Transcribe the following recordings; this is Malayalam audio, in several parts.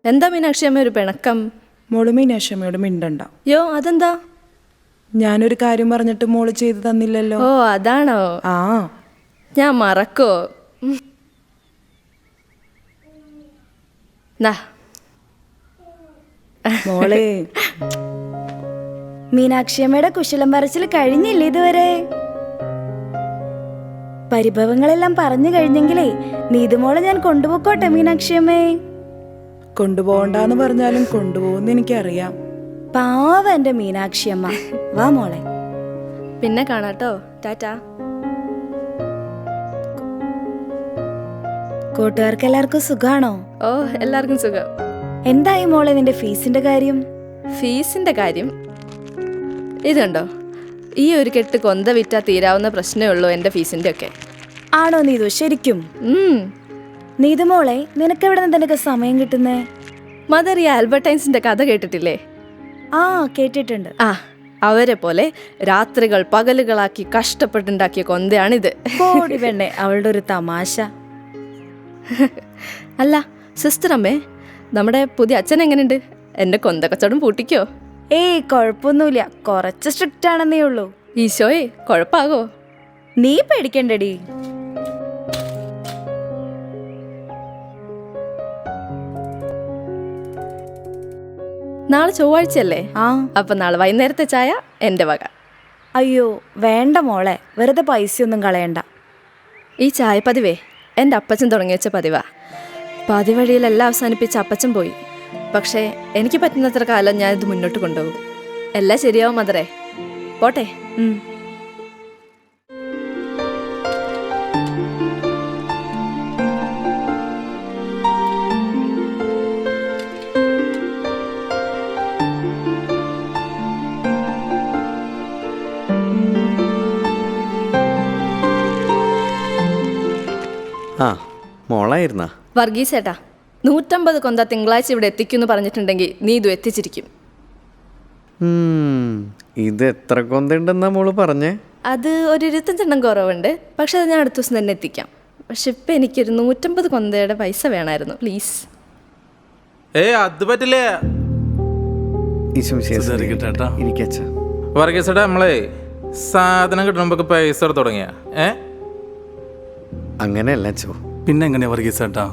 എന്താ മീനാക്ഷി അമ്മ ഒരു പിണക്കം? മോള് മീനാക്ഷമ്മയോട് മിണ്ടണ്ട. യോ അതെന്താ? ഞാനൊരു കാര്യം പറഞ്ഞിട്ട് മോള് ചെയ്തു തന്നില്ലല്ലോ. ഓ അതാണോ? ആ ഞാൻ മറക്കോ? മോളെ മീനാക്ഷിയമ്മയുടെ കുശലം പറച്ചിൽ കഴിഞ്ഞില്ലേ ഇതുവരെ? പരിഭവങ്ങളെല്ലാം പറഞ്ഞു കഴിഞ്ഞെങ്കിലേ നീതുമോളെ ഞാൻ കൊണ്ടുപോക്കോട്ടെ മീനാക്ഷിയമ്മേ? കൊണ്ടുപോകണ്ടെന്ന് പറഞ്ഞാലും കൊണ്ടുപോകുന്ന എനിക്കറിയാം. പാവ എന്റെ മീനാക്ഷിയമ്മ. വാ മോളെ. പിന്നെ കാണാട്ടോ. ടാറ്റാ. കൂട്ടുകാർക്ക് എല്ലാവർക്കും സുഖാണോ? ഓ എല്ലാവർക്കും സുഖം. എന്തായി മോളെ നിന്റെ ഫീസിന്റെ കാര്യം? ഫീസിന്റെ കാര്യം ഇതുണ്ടോ? ഈ ഒരു കെട്ട് കൊന്ത വിറ്റാ തീരാവുന്ന പ്രശ്നമേ ഉള്ളൂ എൻ്റെ ഫീസിന്റെ ഒക്കെ. ആണോ നീതു? ശരിക്കും? നീതുമോളെ നിനക്കെവിടെ നിന്ന് നിനക്ക് സമയം കിട്ടുന്നേ? മദർ ഈ ആൽബർട്ടൈൻസിന്റെ കഥ കേട്ടിട്ടില്ലേ? ആ കേട്ടിട്ടുണ്ട്. ആ അവരെ പോലെ രാത്രികൾ പകലുകളാക്കി കഷ്ടപ്പെട്ടുണ്ടാക്കിയ കൊന്തയാണിത്. കോടി പെണ്ണെ, അവളുടെ ഒരു തമാശ. അല്ല സിസ്റ്റർ അമ്മേ, നമ്മുടെ പുതിയ അച്ഛൻ എങ്ങനെയുണ്ട്? എന്റെ കൊന്ത കച്ചവടം പൂട്ടിക്കോ? ഏയ് കുഴപ്പമൊന്നുമില്ല, കുറച്ച് സ്ട്രിക്റ്റ് ആണെന്നേ ഉള്ളൂ. ഈശോയെ കുഴപ്പാകോ? നീ പേടിക്കണ്ടടി. നാളെ ചൊവ്വാഴ്ചയല്ലേ? ആ അപ്പൊ നാളെ വൈകുന്നേരത്തെ ചായ എന്റെ വക. അയ്യോ വേണ്ട മോളെ, വെറുതെ പൈസയൊന്നും കളയണ്ട. ഈ ചായ പതിവേ എൻ്റെ അപ്പച്ചൻ തുടങ്ങി വെച്ച പതിവാ. പതിവഴിയിലെല്ലാം അവസാനിപ്പിച്ച് അപ്പച്ചൻ പോയി. പക്ഷേ എനിക്ക് പറ്റുന്നത്ര കാലം ഞാനിത് മുന്നോട്ട് കൊണ്ടുപോകും. എല്ലാം ശരിയാവും മദറേ. പോട്ടെ. ആ മോളായിരുന്നാ? വർഗീസേട്ടാ, 150 കൊന്ത തിങ്കളാഴ്ച ഇവിടെ എത്തിക്കുമെന്ന് പറഞ്ഞിട്ടുണ്ടെങ്കിൽ നീ ഇത് എത്തിച്ചിരിക്കും. ഇത് എത്ര കൊന്തയുണ്ടെന്നാ മോള് പറഞ്ഞേ? അത് ഒരു 25 കുറവുണ്ട്. പക്ഷെ അത് ഞാൻ അടുത്ത ദിവസം തന്നെ എത്തിക്കാം. പക്ഷെ ഇപ്പം എനിക്കൊരു 150 കൊന്തയുടെ പൈസ വേണമായിരുന്നു, പ്ലീസ്. അത് പറ്റില്ലേ വർഗീസേട്ടാ. നമ്മളെ സാധനം കിട്ടുമ്പോ പൈസ തുടങ്ങിയ അങ്ങനെയല്ല അച്ചോ. പിന്നെ എങ്ങനെയാ വർഗീസേട്ടാ?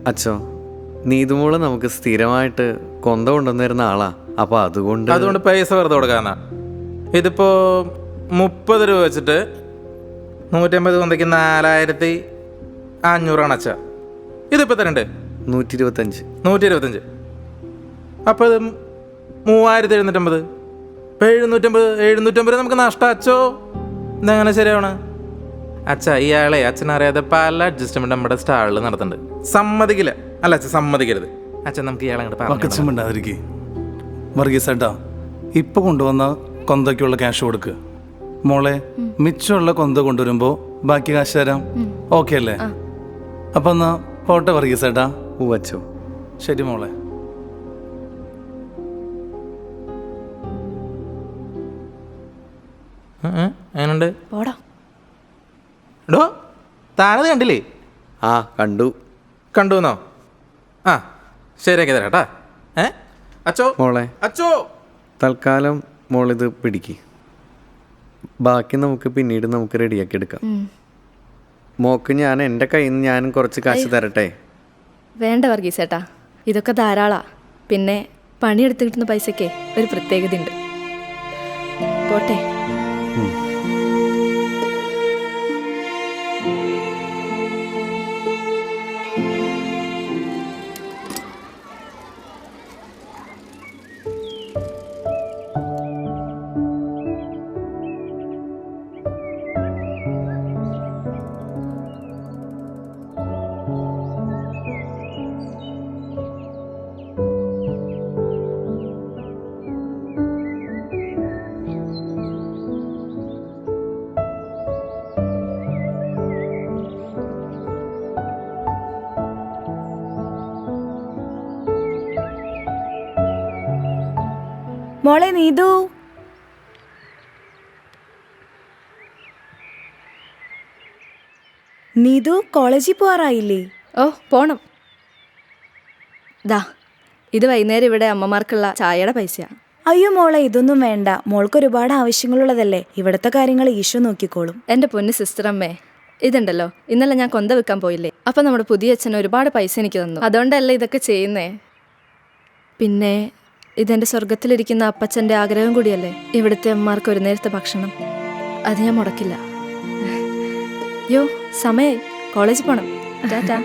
അച്ചോ, നീതുമോള് നമുക്ക് സ്ഥിരമായിട്ട് കൊന്ത കൊണ്ടുവന്നിരുന്ന ആളാ. അപ്പൊ അതുകൊണ്ട് പൈസ വെറുതെ കൊടുക്കാന്നാ. ഇതിപ്പോ 30 രൂപ വെച്ചിട്ട് 150 കൊന്തയ്ക്ക് 4500 അച്ഛ. ഇതിപ്പോ തരണ്ടേ 125. അപ്പൊ ഇത് 3750. 750 നമുക്ക് നഷ്ടം അച്ചോ. ഇതെങ്ങനെ ശരിയാണ് അച്ഛ? ഇയാളെ അച്ഛനറിയാതെ പല അഡ്ജസ്റ്റ്മെന്റ് നമ്മുടെ സ്റ്റാളിൽ നടത്തുന്നുണ്ട്. സമ്മതിക്കില്ല. അല്ല അച്ഛൻ സമ്മതിക്കരുത്. അച്ഛൻ നമുക്ക് ഇയാളെ വർഗീസേട്ടാ, ഇപ്പൊ കൊണ്ടുവന്ന കൊന്തയ്ക്കുള്ള ക്യാഷ് കൊടുക്ക്. മോളെ മിച്ചമുള്ള കൊന്ത കൊണ്ടുവരുമ്പോ ബാക്കി കാശ് തരാം. ഓക്കെ അല്ലേ? അപ്പൊ എന്നാ പോട്ടെ വർഗീസേട്ടാ. അച്ചോ ശരി മോളെ. എങ്ങനുണ്ട്? പോടാ. ഡോ താനത് കണ്ടില്ലേ? ആ കണ്ടുവെന്നോ? ആ ശരിയാക്കി തരാം കേട്ടാ. അച്ചോ മോളെ, അച്ചോ തൽക്കാലം മോളിത് പിടിക്ക്. ബാക്കി നമുക്ക് പിന്നീട് നമുക്ക് റെഡിയാക്കി എടുക്കാം. മോക്ക് ഞാൻ എൻ്റെ കയ്യിൽ നിന്ന് ഞാനും കുറച്ച് കാശ് തരട്ടെ? വേണ്ട വർഗീസേട്ടാ, ഇതൊക്കെ ധാരാളാ. പിന്നെ പണിയെടുത്ത് കിട്ടുന്ന പൈസയ്ക്ക് ഒരു പ്രത്യേകത ഉണ്ട്. പോട്ടെ. മോളെ നീതു, നീതു കോളേജിൽ പോവാറായില്ലേ? ഓ പോണം. ദാ ഇത് വൈകുന്നേരം ഇവിടെ അമ്മമാർക്കുള്ള ചായയുടെ പൈസയാ. അയ്യോ മോളെ, ഇതൊന്നും വേണ്ട. മോൾക്ക് ഒരുപാട് ആവശ്യങ്ങളുള്ളതല്ലേ. ഇവിടുത്തെ കാര്യങ്ങൾ ഈശോ നോക്കിക്കോളും. എൻ്റെ പൊന്ന് സിസ്റ്റർ അമ്മേ, ഇതുണ്ടല്ലോ, ഇന്നലെ ഞാൻ കൊന്ത വെക്കാൻ പോയില്ലേ, അപ്പം നമ്മുടെ പുതിയ അച്ഛൻ ഒരുപാട് പൈസ എനിക്ക് തന്നു. അതുകൊണ്ടല്ലേ ഇതൊക്കെ ചെയ്യുന്നേ. പിന്നെ ഇതെൻ്റെ സ്വർഗത്തിലിരിക്കുന്ന അപ്പച്ചൻ്റെ ആഗ്രഹം കൂടിയല്ലേ, ഇവിടുത്തെ അമ്മമാർക്ക് ഒരു നേരത്തെ ഭക്ഷണം. അത് ഞാൻ മുടക്കില്ല. യോ, സമയായി, കോളേജിൽ പോണം. ടാറ്റാ.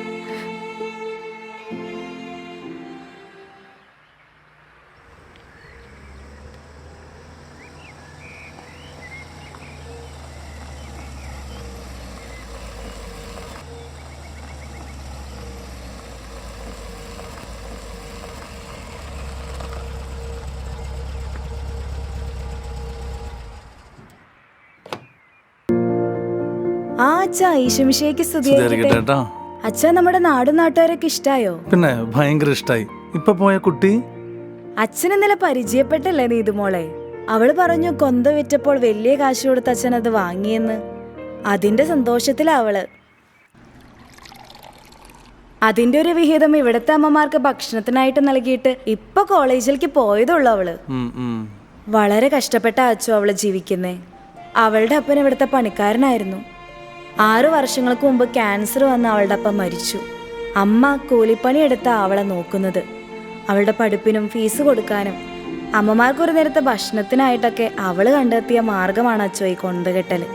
ആ അച്ഛാ, ഈശോമിശിഹായ്ക്ക് സ്തുതിയായിരിക്കട്ടെ. കേട്ടോ അച്ഛാ, നമ്മുടെ നാടും നാട്ടുകാരൊക്കെ ഇഷ്ടായോ? പിന്നെ ഭയങ്കര ഇഷ്ടായി. ഇപ്പൊ പോയ കുട്ടി അച്ഛൻ ഇന്നലെ പരിചയപ്പെട്ടല്ലേ നീതുമോളെ? അവള് പറഞ്ഞു കൊന്ത വിറ്റപ്പോൾ വലിയ കാശ് കൊടുത്ത് അച്ഛൻ അത് വാങ്ങിയെന്ന്. അതിന്റെ സന്തോഷത്തിലാ അവള്. അതിന്റെ ഒരു വിഹിതം ഇവിടുത്തെ അമ്മമാർക്ക് ഭക്ഷണത്തിനായിട്ട് നൽകിയിട്ട് ഇപ്പൊ കോളേജിലേക്ക് പോയതുള്ളൂ അവള്. വളരെ കഷ്ടപ്പെട്ട അച്ഛൻ അവള് ജീവിക്കുന്നേ. അവളുടെ അപ്പൻ ഇവിടുത്തെ പണിക്കാരനായിരുന്നു. 6 വർഷങ്ങൾക്ക് മുമ്പ് ക്യാൻസർ വന്ന് അവളുടെ അപ്പം മരിച്ചു. അമ്മ കൂലിപ്പണി എടുത്താ അവളെ നോക്കുന്നത്. അവളുടെ പഠിപ്പിനും ഫീസ് കൊടുക്കാനും അമ്മമാർക്ക് ഒരു നേരത്തെ ഭക്ഷണത്തിനായിട്ടൊക്കെ അവള് കണ്ടെത്തിയ മാർഗമാണ് അച്ചോ ഈ കൊന്തകെട്ടല്.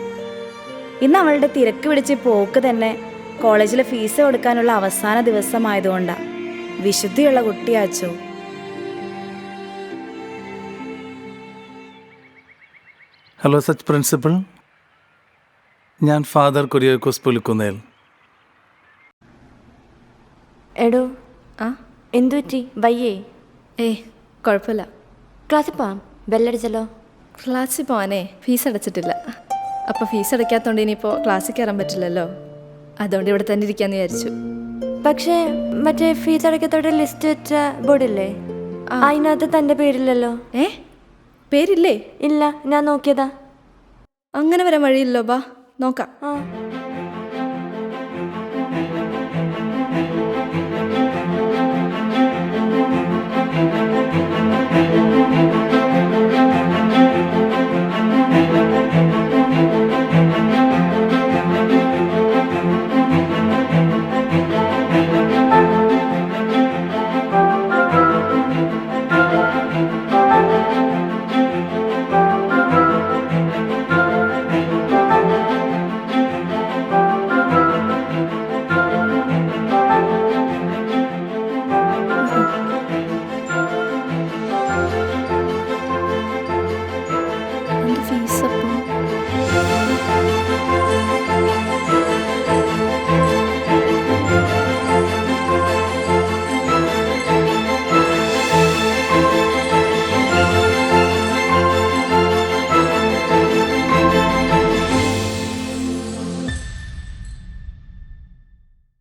ഇന്ന് അവളുടെ തിരക്ക് പിടിച്ച് പോക്ക് തന്നെ കോളേജിലെ ഫീസ് കൊടുക്കാനുള്ള അവസാന ദിവസമായതുകൊണ്ടാ. വിശുദ്ധിയുള്ള കുട്ടിയാച്ചോ. ഹലോ സച്ച് പ്രിൻസിപ്പൽ, ഞാൻ ഫാദർ കുര്യാക്കോസ് പുലിക്കുന്നേൽ. എടോ, ആ എന്തു പറ്റി? വയ്യേ? ഏയ് കുഴപ്പമില്ല. ക്ലാസ്സിൽ പോവാം. ബെല്ലടിച്ചല്ലോ. ക്ലാസ്സിൽ പോവാനേ ഫീസ് അടച്ചിട്ടില്ല. അപ്പോൾ ഫീസ് അടയ്ക്കാത്തതുകൊണ്ട് ഇനിയിപ്പോൾ ക്ലാസ്സിൽ കയറാൻ പറ്റില്ലല്ലോ. അതുകൊണ്ട് ഇവിടെ തന്നെ ഇരിക്കാമെന്ന് വിചാരിച്ചു. പക്ഷേ മറ്റേ ഫീസ് അടയ്ക്കാത്തോടെ ലിസ്റ്റ് വെച്ച ബോർഡില്ലേ, അതിനകത്ത് തൻ്റെ പേരില്ലല്ലോ. പേരില്ലേ? ഇല്ല, ഞാൻ നോക്കിയതാ. അങ്ങനെ വരാൻ വഴിയില്ലോ. ബാ നോക്കാം. ആ